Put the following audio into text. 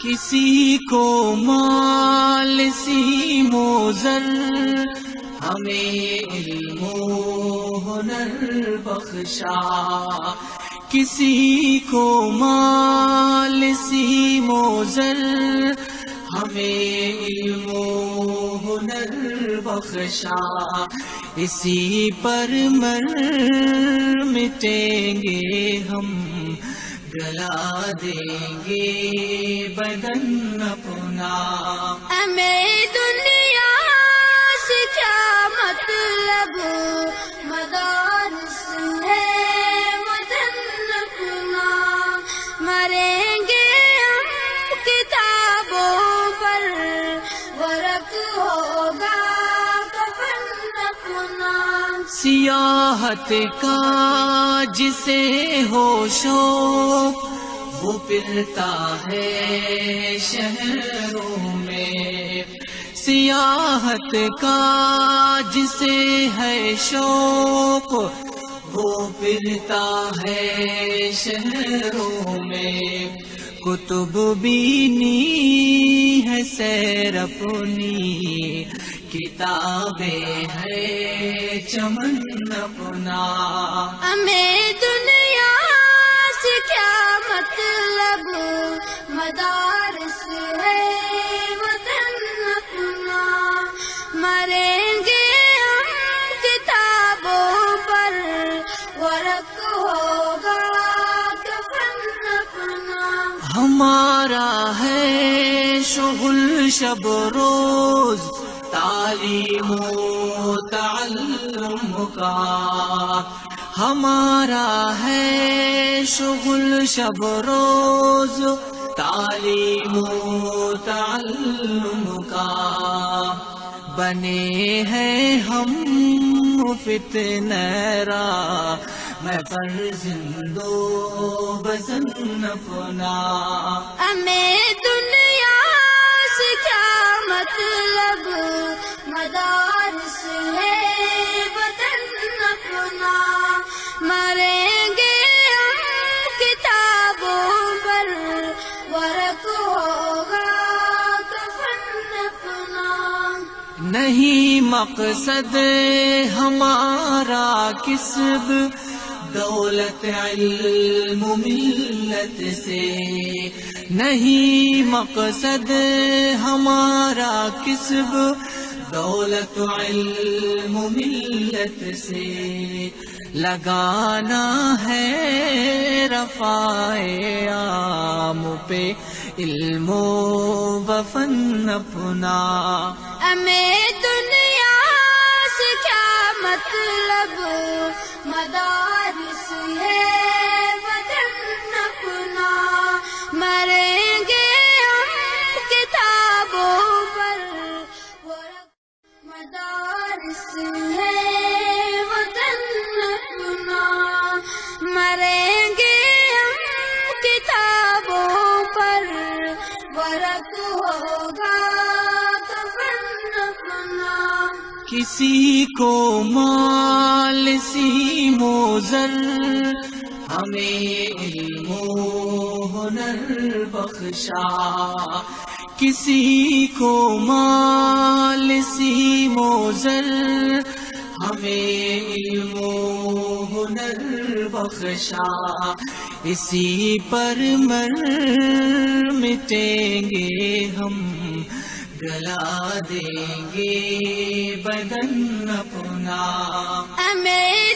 کسی کو مال سیم و زر، ہمیں علم و ہنر بخشا. کسی کو مال سیم و زر، ہمیں علم و ہنر بخشا. اسی پر مر مٹیں گے ہم، گلا دیں گے بدن اپنا. ہمیں دنیا سے کیا مطلب، مدارس ہے وطن اپنا. مریں گے ہم کتابوں پر، ورق ہوگا کفن اپنا. سیاحت کا جسے ہو شوق، وہ پھرتا ہے شہروں میں. سیاحت کا جسے ہے شوق، وہ پھرتا ہے شہروں میں. کتب بینی ہے سیر اپنی، کتابیں ہے چمن اپنا. ہمیں دنیا سے کیا مطلب، مدارس ہے وطن اپنا. مریں گے ہم کتابوں پر، ورق ہوگا کفن اپنا. ہمارا ہے شغل شب روز، تعلیم و تعلم کا. ہمارا ہے شغل شب روز، تعلیم و تعلم کا. بنے ہیں ہم فتنہ را، میں فرزندو بزن اپنا. ہمیں دنیا سے کیا مطلب، مدارس ہے وطن اپنا. مریں گے ہم کتابوں پر، ورق ہوگا کفن اپنا. نہیں مقصد ہمارا کسب، دولت علم ملت سے. نہیں مقصد ہمارا کسب، دولت علم ملت سے. لگانا ہے رفع عام پہ علم و فن اپنا. ہمیں دنیا سے کیا مطلب، مدارس ہے وطن اپنا. مریں گے ہم کتابوں پر، مدارس ہے وطن اپنا. مریں گے ہم کتابوں پر، ورق ہوگا کفن اپنا. کسی کو مال سیم و زر، ہمیں علم و ہنر بخشا. کسی کو مال سیم و زر، ہمیں علم و ہنر بخشا. اسی پر مر مٹیں گے ہم، گلا دیں گے بدن اپنا. ہمیں